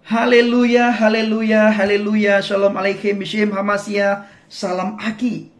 Haleluya, haleluya, haleluya. Shalom alaikum, Bishem Hamasya. Salam Aki.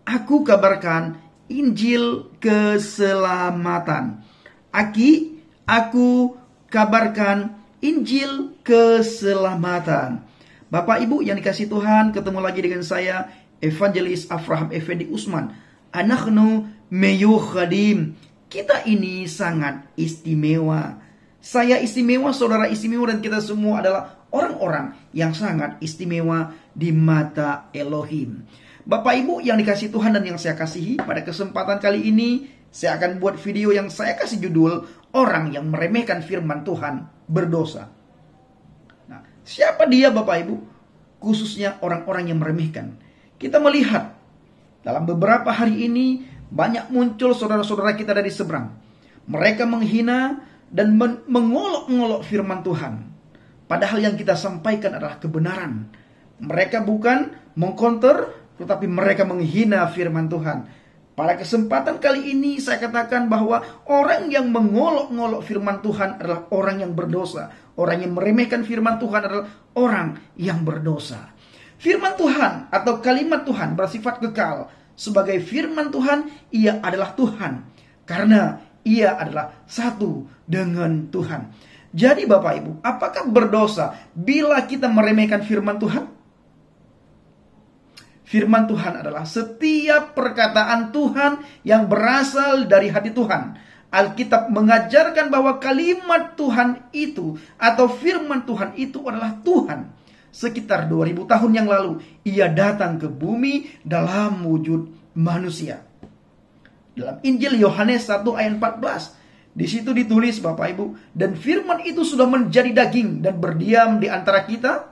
Aku kabarkan Injil keselamatan. Aki, aku kabarkan Injil keselamatan. Bapak Ibu yang dikasih Tuhan, ketemu lagi dengan saya, Evangelis Afraham Effendi Usman. Anaknu meyukhadim. Kita ini sangat istimewa. Saya istimewa, saudara istimewa, dan kita semua adalah orang-orang yang sangat istimewa di mata Elohim. Bapak Ibu yang dikasih Tuhan dan yang saya kasihi, pada kesempatan kali ini saya akan buat video yang saya kasih judul Orang yang meremehkan firman Tuhan berdosa. Nah, siapa dia Bapak Ibu? Khususnya orang-orang yang meremehkan. Kita melihat dalam beberapa hari ini banyak muncul saudara-saudara kita dari seberang. Mereka menghina dan mengolok-ngolok firman Tuhan. Padahal yang kita sampaikan adalah kebenaran. Mereka bukan mengcounter, tetapi mereka menghina firman Tuhan. Pada kesempatan kali ini saya katakan bahwa orang yang mengolok-ngolok firman Tuhan adalah orang yang berdosa. Orang yang meremehkan firman Tuhan adalah orang yang berdosa. Firman Tuhan atau kalimat Tuhan bersifat kekal. Sebagai firman Tuhan, ia adalah Tuhan. Karena ia adalah satu dengan Tuhan. Jadi Bapak Ibu, apakah berdosa bila kita meremehkan firman Tuhan? Firman Tuhan adalah setiap perkataan Tuhan yang berasal dari hati Tuhan. Alkitab mengajarkan bahwa kalimat Tuhan itu atau firman Tuhan itu adalah Tuhan. Sekitar 2000 tahun yang lalu, ia datang ke bumi dalam wujud manusia. Dalam Injil Yohanes 1 ayat 14. Di situ ditulis Bapak Ibu. Dan firman itu sudah menjadi daging dan berdiam di antara kita.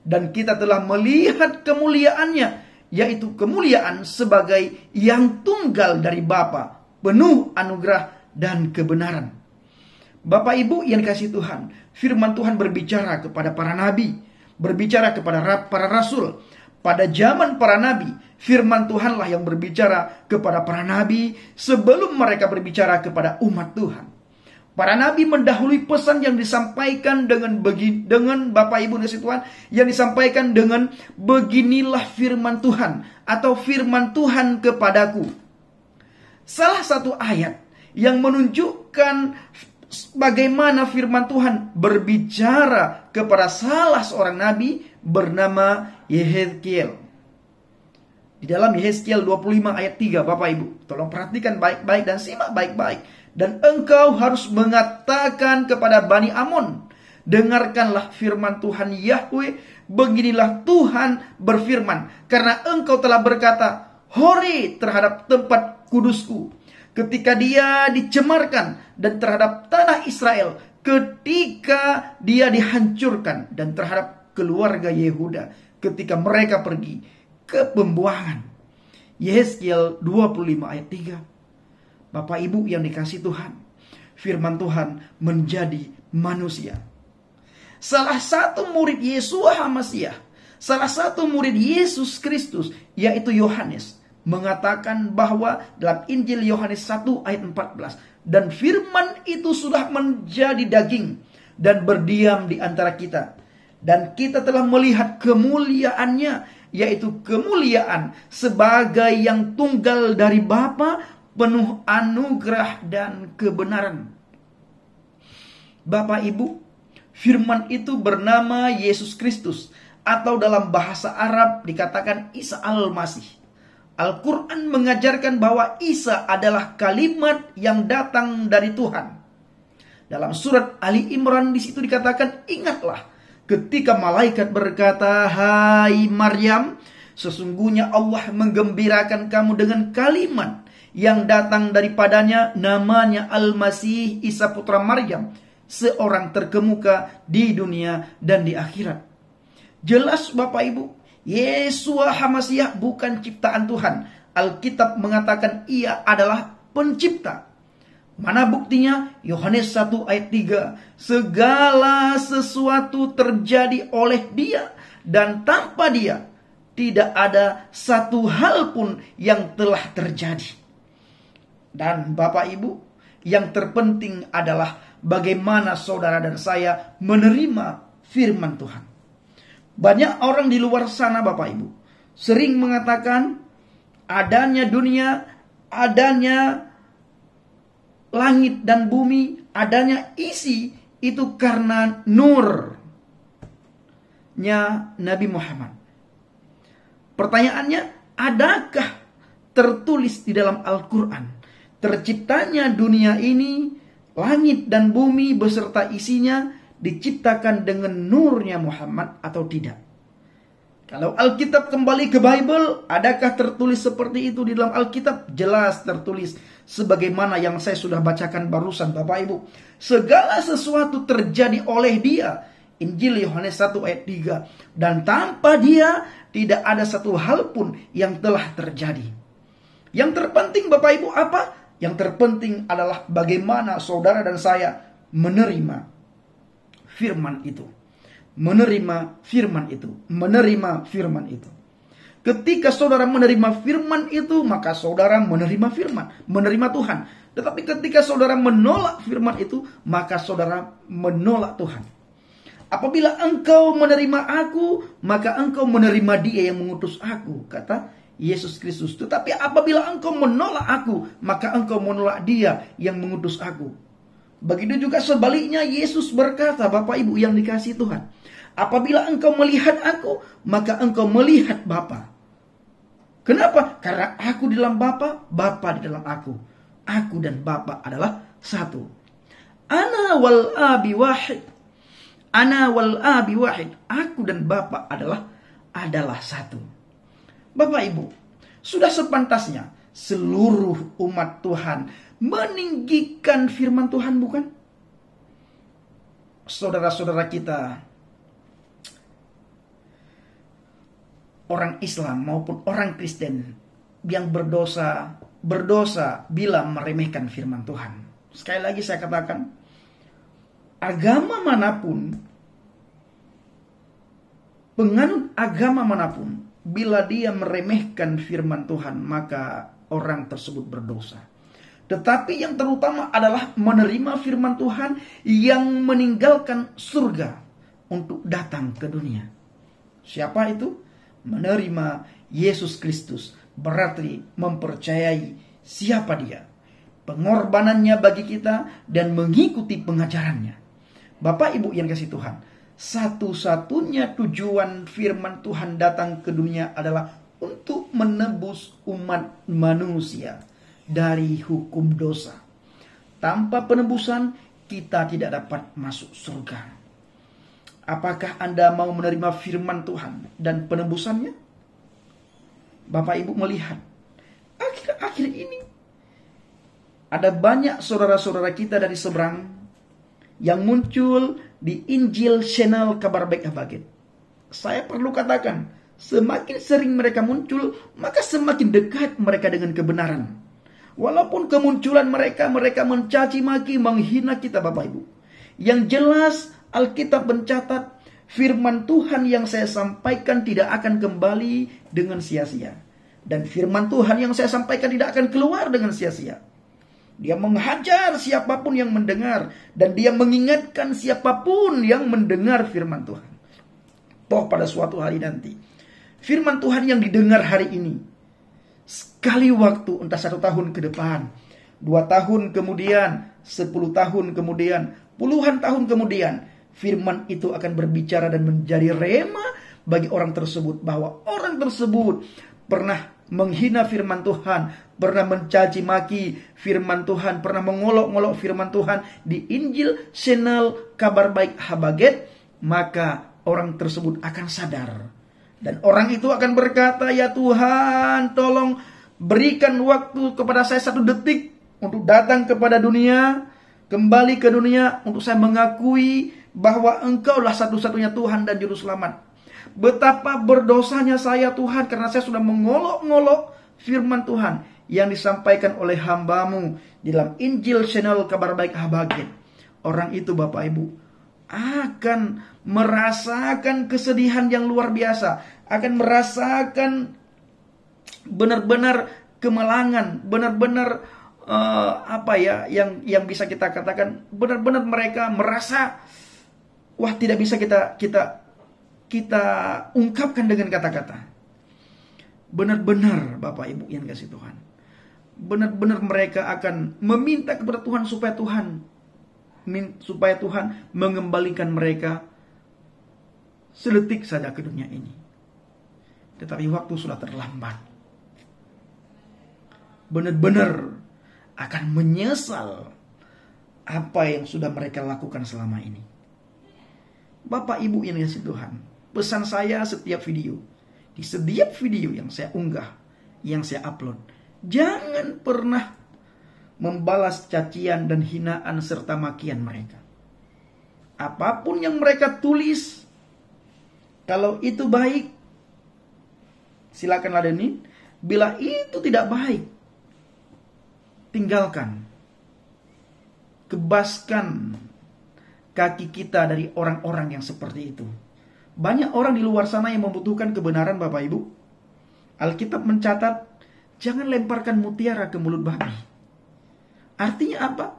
Dan kita telah melihat kemuliaannya. Yaitu kemuliaan sebagai yang tunggal dari Bapa. Penuh anugerah dan kebenaran. Bapak Ibu yang dikasih Tuhan. Firman Tuhan berbicara kepada para nabi. Berbicara kepada para rasul. Pada zaman para nabi, firman Tuhanlah yang berbicara kepada para nabi sebelum mereka berbicara kepada umat Tuhan. Para nabi mendahului pesan yang disampaikan dengan Bapak Ibu dan Tuhan, yang disampaikan dengan beginilah firman Tuhan atau firman Tuhan kepadaku. Salah satu ayat yang menunjukkan bagaimana firman Tuhan berbicara kepada salah seorang nabi bernama Yehezkiel. Di dalam Yehezkiel 25 ayat 3, Bapak Ibu, tolong perhatikan baik-baik dan simak baik-baik. Dan engkau harus mengatakan kepada Bani Amon, dengarkanlah firman Tuhan Yahweh, beginilah Tuhan berfirman, karena engkau telah berkata, hore terhadap tempat kudusku, ketika dia dicemarkan, dan terhadap tanah Israel, ketika dia dihancurkan, dan terhadap keluarga Yehuda, ketika mereka pergi ke pembuangan. Yehezkiel 25 ayat 3. Bapak Ibu yang dikasih Tuhan, firman Tuhan menjadi manusia. Salah satu murid Yeshua HaMasyiah, salah satu murid Yesus Kristus, yaitu Yohanes, mengatakan bahwa dalam Injil Yohanes 1 ayat 14, dan firman itu sudah menjadi daging dan berdiam di antara kita. Dan kita telah melihat kemuliaannya, yaitu kemuliaan sebagai yang tunggal dari Bapa, penuh anugerah dan kebenaran. Bapak Ibu, firman itu bernama Yesus Kristus, atau dalam bahasa Arab dikatakan Isa Al-Masih. Al-Quran mengajarkan bahwa Isa adalah kalimat yang datang dari Tuhan. Dalam surat Ali Imran di situ dikatakan, ingatlah ketika malaikat berkata, hai Maryam, sesungguhnya Allah menggembirakan kamu dengan kalimat yang datang daripadanya, namanya Al-Masih Isa putra Maryam, seorang terkemuka di dunia dan di akhirat. Jelas Bapak Ibu, Yeshua HaMasyiah bukan ciptaan Tuhan. Alkitab mengatakan ia adalah pencipta. Mana buktinya? Yohanes 1 ayat 3. Segala sesuatu terjadi oleh dia, dan tanpa dia tidak ada satu hal pun yang telah terjadi. Dan Bapak Ibu, yang terpenting adalah bagaimana saudara dan saya menerima firman Tuhan. Banyak orang di luar sana Bapak Ibu sering mengatakan adanya dunia, adanya langit dan bumi, adanya isi itu karena nurnya Nabi Muhammad. Pertanyaannya, adakah tertulis di dalam Al-Quran terciptanya dunia ini, langit dan bumi beserta isinya diciptakan dengan nurnya Muhammad atau tidak? Kalau Alkitab kembali ke Bible, adakah tertulis seperti itu di dalam Alkitab? Jelas tertulis sebagaimana yang saya sudah bacakan barusan Bapak Ibu. Segala sesuatu terjadi oleh Dia. Injil Yohanes 1 ayat 3. Dan tanpa Dia tidak ada satu hal pun yang telah terjadi. Yang terpenting Bapak Ibu apa? Yang terpenting adalah bagaimana saudara dan saya menerima firman itu. Menerima firman itu. Menerima firman itu. Ketika saudara menerima firman itu, maka saudara menerima firman. Menerima Tuhan. Tetapi ketika saudara menolak firman itu, maka saudara menolak Tuhan. Apabila engkau menerima aku, maka engkau menerima Dia yang mengutus aku, kata Yesus Kristus. Tetapi apabila engkau menolak aku, maka engkau menolak Dia yang mengutus aku. Begitu juga sebaliknya Yesus berkata, Bapak Ibu yang dikasihi Tuhan, apabila engkau melihat aku, maka engkau melihat Bapa. Kenapa? Karena aku di dalam Bapa, Bapa di dalam aku. Aku dan Bapa adalah satu. Ana wal abi wahid. Ana wal abi wahid. Aku dan Bapa adalah satu. Bapak Ibu, sudah sepantasnya seluruh umat Tuhan meninggikan firman Tuhan, bukan? Saudara-saudara kita, orang Islam maupun orang Kristen yang berdosa bila meremehkan firman Tuhan. Sekali lagi saya katakan, agama manapun, penganut agama manapun, bila dia meremehkan firman Tuhan, maka orang tersebut berdosa. Tetapi yang terutama adalah menerima firman Tuhan yang meninggalkan surga untuk datang ke dunia. Siapa itu? Menerima Yesus Kristus berarti mempercayai siapa Dia, pengorbanannya bagi kita, dan mengikuti pengajarannya. Bapak Ibu yang kasih Tuhan, satu-satunya tujuan firman Tuhan datang ke dunia adalah untuk menebus umat manusia dari hukum dosa. Tanpa penebusan kita tidak dapat masuk surga. Apakah Anda mau menerima firman Tuhan dan penebusannya? Bapak Ibu melihat, akhir-akhir ini ada banyak saudara-saudara kita dari seberang yang muncul di Injil Channel Kabar Baik Habaget. Saya perlu katakan, semakin sering mereka muncul, maka semakin dekat mereka dengan kebenaran. Walaupun kemunculan mereka mencaci maki, menghina kita Bapak Ibu. Yang jelas Alkitab mencatat firman Tuhan yang saya sampaikan tidak akan kembali dengan sia-sia. Dan firman Tuhan yang saya sampaikan tidak akan keluar dengan sia-sia. Dia menghajar siapapun yang mendengar. Dan dia mengingatkan siapapun yang mendengar firman Tuhan. Toh pada suatu hari nanti, firman Tuhan yang didengar hari ini, sekali waktu, entah 1 tahun ke depan, 2 tahun kemudian, 10 tahun kemudian, puluhan tahun kemudian, firman itu akan berbicara dan menjadi rema bagi orang tersebut, bahwa orang tersebut pernah menghina firman Tuhan, pernah mencaci maki firman Tuhan, pernah mengolok-olok firman Tuhan di Injil Channel Kabar Baik Habaget, maka orang tersebut akan sadar. Dan orang itu akan berkata, ya Tuhan, tolong berikan waktu kepada saya 1 detik untuk datang kepada dunia, kembali ke dunia, untuk saya mengakui bahwa Engkaulah satu-satunya Tuhan dan Juru Selamat. Betapa berdosanya saya Tuhan, karena saya sudah mengolok-ngolok firman Tuhan yang disampaikan oleh hamba-Mu di dalam Injil Channel Kabar Baik Habaget. Orang itu Bapak Ibu akan merasakan kesedihan yang luar biasa, akan merasakan benar-benar kemalangan, benar-benar yang bisa kita katakan, benar-benar mereka merasa wah, tidak bisa kita ungkapkan dengan kata-kata. Benar-benar Bapak Ibu yang kasih Tuhan, benar-benar mereka akan meminta kepada Tuhan supaya Tuhan mengembalikan mereka sedetik saja ke dunia ini. Tetapi waktu sudah terlambat. Benar-benar akan menyesal apa yang sudah mereka lakukan selama ini. Bapak Ibu yang dikasihi Tuhan, pesan saya setiap video, di setiap video yang saya unggah, yang saya upload, jangan pernah membalas cacian dan hinaan serta makian mereka. Apapun yang mereka tulis, kalau itu baik, silakan ladenin. Bila itu tidak baik, tinggalkan. Kebaskan kaki kita dari orang-orang yang seperti itu. Banyak orang di luar sana yang membutuhkan kebenaran Bapak Ibu. Alkitab mencatat, jangan lemparkan mutiara ke mulut babi. Artinya apa?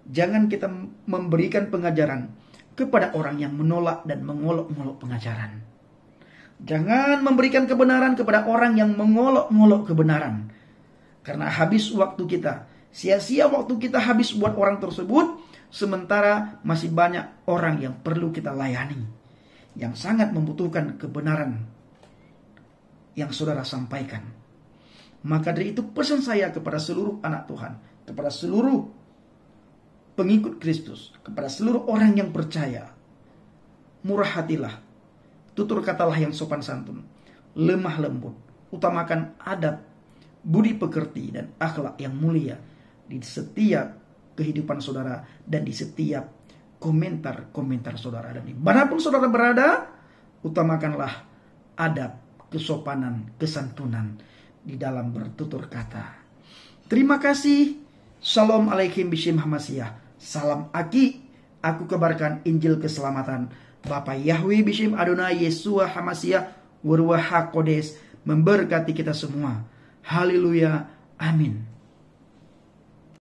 Jangan kita memberikan pengajaran kepada orang yang menolak dan mengolok-ngolok pengajaran. Jangan memberikan kebenaran kepada orang yang mengolok-ngolok kebenaran. Karena habis waktu kita, sia-sia waktu kita habis buat orang tersebut, sementara masih banyak orang yang perlu kita layani, yang sangat membutuhkan kebenaran yang saudara sampaikan. Maka dari itu pesan saya kepada seluruh anak Tuhan, kepada seluruh pengikut Kristus, kepada seluruh orang yang percaya, murah hatilah, tutur katalah yang sopan santun, lemah lembut, utamakan adab, budi pekerti dan akhlak yang mulia di setiap kehidupan saudara dan di setiap komentar-komentar saudara. Dan dimanapun saudara berada, utamakanlah adab, kesopanan, kesantunan di dalam bertutur kata. Terima kasih. Shalom alaikum bishim hamasiah. Salam aki. Aku kabarkan Injil keselamatan. Bapa Yahweh bishim Adonai Yesua hamasiah Waruah HaKodes memberkati kita semua. Haleluya. Amin.